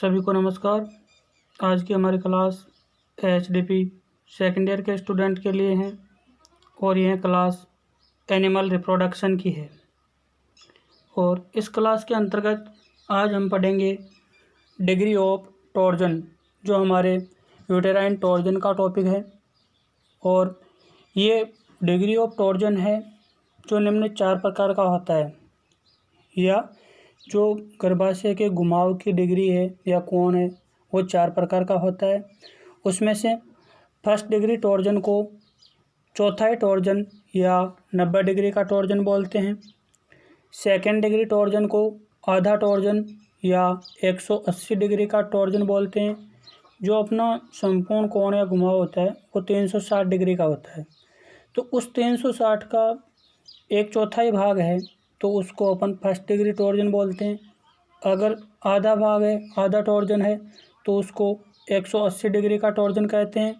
सभी को नमस्कार। आज की हमारी क्लास एचडीपी सेकेंड ईयर के स्टूडेंट के लिए है और यह क्लास एनिमल रिप्रोडक्शन की है। और इस क्लास के अंतर्गत आज हम पढ़ेंगे डिग्री ऑफ टॉर्जन, जो हमारे यूटेराइन टॉर्जन का टॉपिक है। और ये डिग्री ऑफ टॉर्जन है जो निम्न 4 प्रकार का होता है, या जो गर्भाशय के घुमाव की डिग्री है या कोण है वो 4 प्रकार का होता है। उसमें से फर्स्ट डिग्री टॉर्जन को चौथाई टॉर्जन या 90 डिग्री का टॉर्जन बोलते हैं। सेकेंड डिग्री टॉर्जन को आधा टॉर्जन या 180 डिग्री का टॉर्जन बोलते हैं। जो अपना संपूर्ण कोण या घुमाव होता है वो 360 डिग्री का होता है। तो उस 360 का 1/4 भाग है तो उसको अपन फर्स्ट डिग्री टॉर्जन बोलते हैं। अगर आधा भाग है, आधा टॉर्जन है, तो उसको 180 डिग्री का टॉर्जन कहते हैं।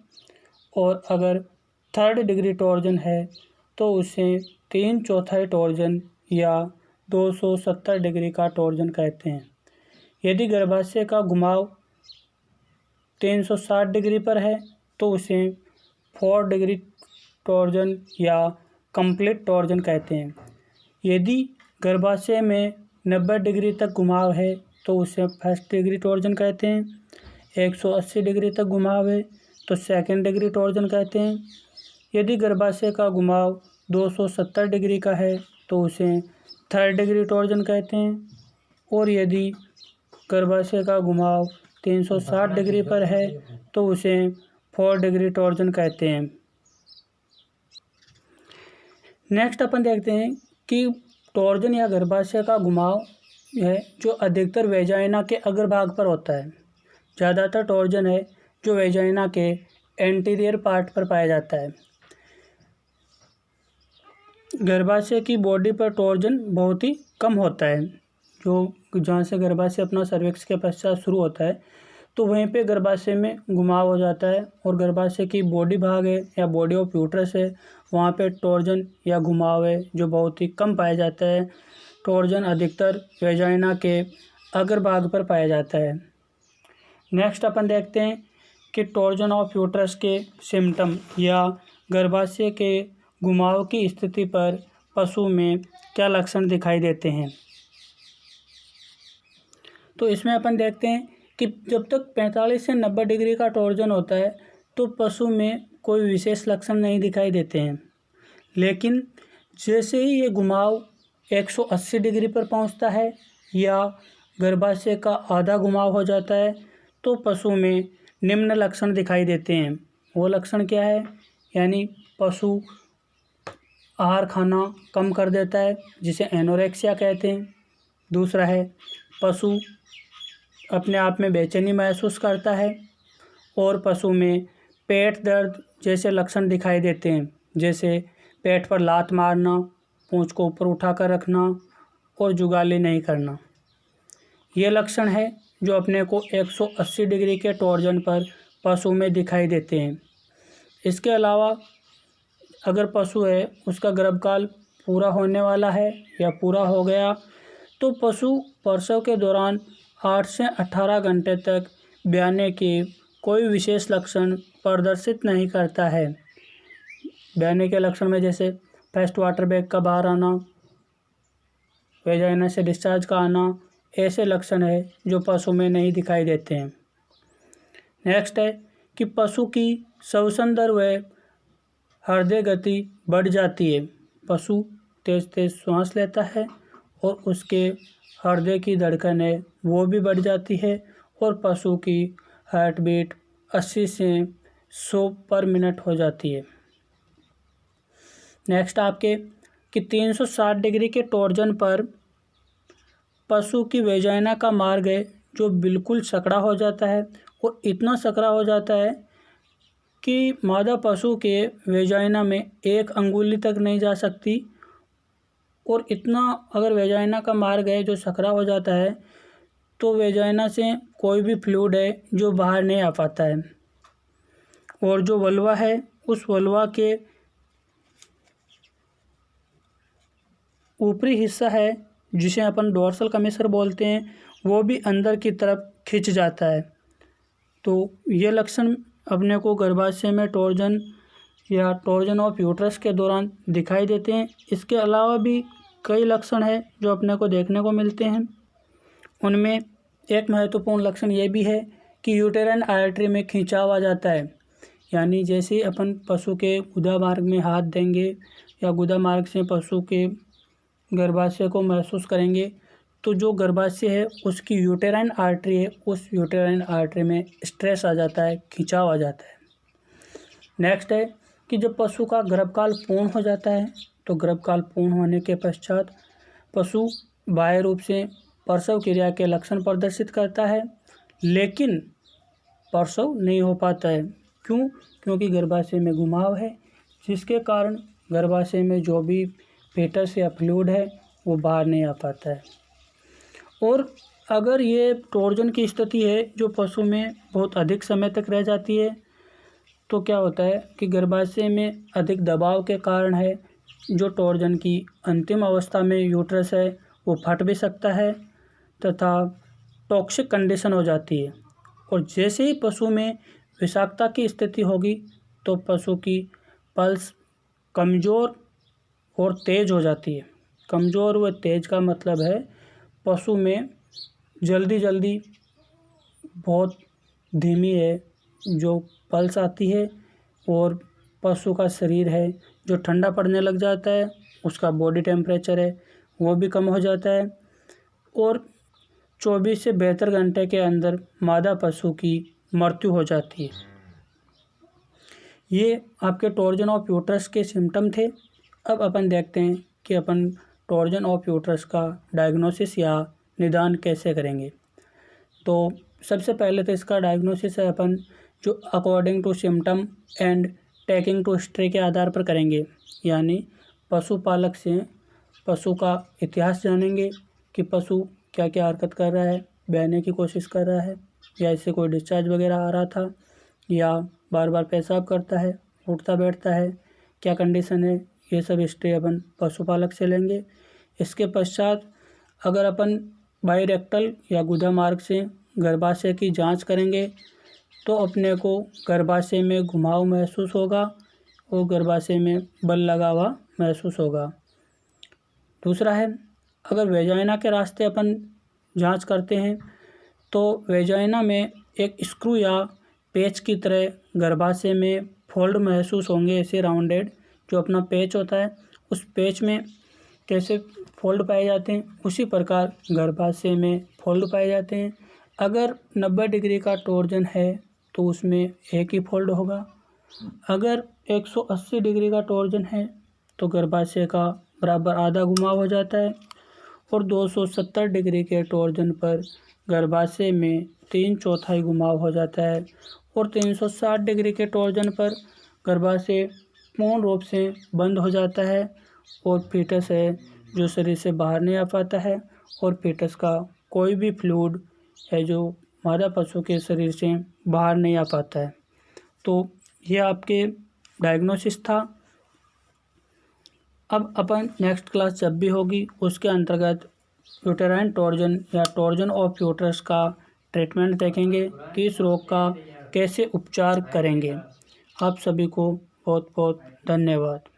और अगर थर्ड डिग्री टॉर्जन है तो उसे 3/4 टॉर्जन या 270 डिग्री का टॉर्जन कहते हैं। यदि गर्भाशय का घुमाव 360 डिग्री पर है तो उसे 4 डिग्री टॉर्जन या कंप्लीट टॉर्जन कहते हैं। यदि गर्भाशय में 90 डिग्री तक घुमाव है तो उसे फर्स्ट डिग्री टॉर्जन कहते हैं। 180 डिग्री तक घुमाव है तो सेकंड डिग्री टॉर्जन कहते हैं। यदि गर्भाशय का घुमाव 270 डिग्री का है तो उसे थर्ड डिग्री टॉर्जन कहते हैं। और यदि गर्भाशय का घुमाव 360 डिग्री पर है तो उसे 4 डिग्री टॉर्जन कहते हैं। नेक्स्ट अपन देखते हैं कि टॉर्जन या गर्भाशय का घुमाव है जो अधिकतर वेजाइना के अग्रभाग पर होता है। ज़्यादातर टॉर्जन है जो वेजाइना के एंटीरियर पार्ट पर पाया जाता है। गर्भाशय की बॉडी पर टॉर्जन बहुत ही कम होता है। जो जहाँ से गर्भाशय अपना सर्विक्स के पश्चात शुरू होता है तो वहीं पे गर्भाशय में घुमाव हो जाता है। और गर्भाशय की बॉडी भाग है या बॉडी ऑफ यूट्रस है, वहाँ पे टॉर्जन या घुमाव है जो बहुत ही कम पाया जाता है। टॉर्जन अधिकतर वेजाइना के अग्रभाग पर पाया जाता है। नेक्स्ट अपन देखते हैं कि टॉर्जन ऑफ यूट्रस के सिम्टम या गर्भाशय के घुमाव की स्थिति पर पशु में क्या लक्षण दिखाई देते हैं। तो इसमें अपन देखते हैं कि जब तक 45 से 90 डिग्री का टॉर्जन होता है तो पशु में कोई विशेष लक्षण नहीं दिखाई देते हैं। लेकिन जैसे ही ये घुमाव 180 डिग्री पर पहुंचता है या गर्भाशय का आधा घुमाव हो जाता है तो पशु में निम्न लक्षण दिखाई देते हैं। वो लक्षण क्या है? यानी पशु आहार खाना कम कर देता है, जिसे एनोरेक्सिया कहते हैं। दूसरा है पशु अपने आप में बेचैनी महसूस करता है। और पशु में पेट दर्द जैसे लक्षण दिखाई देते हैं, जैसे पेट पर लात मारना, पूंछ को ऊपर उठाकर रखना और जुगाली नहीं करना। ये लक्षण है जो अपने को 180 डिग्री के टॉर्जन पर पशु में दिखाई देते हैं। इसके अलावा अगर पशु है उसका गर्भकाल पूरा होने वाला है या पूरा हो गया तो पशु प्रसव के दौरान 8 से 18 घंटे तक ब्याने के कोई विशेष लक्षण प्रदर्शित नहीं करता है। ब्याने के लक्षण में जैसे फर्स्ट वाटर बैग का बाहर आना, वेजाइना से डिस्चार्ज का आना, ऐसे लक्षण है जो पशु में नहीं दिखाई देते हैं। नेक्स्ट है कि पशु की श्वसन दर व हृदय गति बढ़ जाती है। पशु तेज़ तेज़ श्वास लेता है और उसके हृदय की धड़कन है वो भी बढ़ जाती है और पशु की हार्ट बीट 80 से 100 पर मिनट हो जाती है। नेक्स्ट आपके कि 360 डिग्री के टॉर्जन पर पशु की वेजाइना का मार्ग है जो बिल्कुल सकरा हो जाता है। और इतना सकरा हो जाता है कि मादा पशु के वेजाइना में 1 अंगुली तक नहीं जा सकती। और इतना अगर वेजाइना का मार्ग है जो सकरा हो जाता है तो वेजाइना से कोई भी फ्लूइड है जो बाहर नहीं आ पाता है। और जो वल्वा है उस वल्वा के ऊपरी हिस्सा है जिसे अपन डोर्सल कमिसर बोलते हैं, वो भी अंदर की तरफ खिंच जाता है। तो ये लक्षण अपने को गर्भाशय में टॉर्जन या टॉर्जन ऑफ यूट्रस के दौरान दिखाई देते हैं। इसके अलावा भी कई लक्षण हैं जो अपने को देखने को मिलते हैं। उनमें एक महत्वपूर्ण लक्षण ये भी है कि यूटेराइन आर्टरी में खिंचाव आ जाता है, यानी जैसे अपन पशु के गुदा मार्ग में हाथ देंगे या गुदा मार्ग से पशु के गर्भाशय को महसूस करेंगे तो जो गर्भाशय है उसकी यूटेराइन आर्टरी है, उस यूटेराइन आर्टरी में स्ट्रेस आ जाता है, खिंचाव आ जाता है। नेक्स्ट है कि जब पशु का गर्भकाल पूर्ण हो जाता है तो गर्भकाल पूर्ण होने के पश्चात पशु बाह्य रूप से प्रसव क्रिया के लक्षण प्रदर्शित करता है, लेकिन प्रसव नहीं हो पाता है। क्यों? क्योंकि गर्भाशय में घुमाव है, जिसके कारण गर्भाशय में जो भी फेटस या फ्लूइड है वो बाहर नहीं आ पाता है। और अगर ये टॉर्जन की स्थिति है जो पशु में बहुत अधिक समय तक रह जाती है तो क्या होता है कि गर्भाशय में अधिक दबाव के कारण है जो टॉर्जन की अंतिम अवस्था में यूट्रस है वो फट भी सकता है तथा टॉक्सिक कंडीशन हो जाती है। और जैसे ही पशु में विषाक्तता की स्थिति होगी तो पशु की पल्स कमज़ोर और तेज़ हो जाती है। कमज़ोर व तेज़ का मतलब है पशु में जल्दी बहुत धीमी है जो पल्स आती है और पशु का शरीर है जो ठंडा पड़ने लग जाता है, उसका बॉडी टेम्परेचर है वो भी कम हो जाता है और 24 से 72 घंटे के अंदर मादा पशु की मृत्यु हो जाती है। ये आपके टॉर्जन ऑफ यूट्रस के सिम्टम थे। अब अपन देखते हैं कि अपन टॉर्जन ऑफ यूट्रस का डायग्नोसिस या निदान कैसे करेंगे। तो सबसे पहले तो इसका डायग्नोसिस है अपन जो according to symptom and taking to history के आधार पर करेंगे, यानी पशुपालक से पशु का इतिहास जानेंगे कि पशु क्या क्या हरकत कर रहा है, बहने की कोशिश कर रहा है या इससे कोई डिस्चार्ज वगैरह आ रहा था या बार बार पेशाब करता है, उठता बैठता है, क्या कंडीशन है, ये सब हिस्ट्री अपन पशुपालक से लेंगे। इसके पश्चात अगर अपन बायरेक्टल या गुदा मार्ग से गर्भाशय की जांच करेंगे तो अपने को गर्भाशय में घुमाव महसूस होगा और गर्भाशय में बल लगा हुआ महसूस होगा। दूसरा है अगर वेजाइना के रास्ते अपन जांच करते हैं तो वेजाइना में एक स्क्रू या पेच की तरह गर्भाशय में फोल्ड महसूस होंगे, ऐसे राउंडेड जो अपना पेच होता है उस पेच में कैसे फोल्ड पाए जाते हैं उसी प्रकार गर्भाशय में फोल्ड पाए जाते हैं। अगर 90 डिग्री का टॉर्जन है तो उसमें एक ही फोल्ड होगा। अगर 180 डिग्री का टॉर्जन है तो गर्भाशय का बराबर आधा घुमाव हो जाता है और 270 डिग्री के टॉर्जन पर गर्भाशय में 3/4 घुमाव हो जाता है और 360 डिग्री के टॉर्जन पर गर्भाशय पूर्ण रूप से बंद हो जाता है और फीटस है जो शरीर से बाहर नहीं आ पाता है और फीटस का कोई भी फ्लूइड है जो मादा पशु के शरीर से बाहर नहीं आ पाता है। तो ये आपके डायग्नोसिस था। अब अपन नेक्स्ट क्लास जब भी होगी उसके अंतर्गत यूटेराइन टॉर्जन या टॉर्जन ऑफ यूट्रस का ट्रीटमेंट देखेंगे कि इस रोग का कैसे उपचार करेंगे। आप सभी को बहुत बहुत धन्यवाद।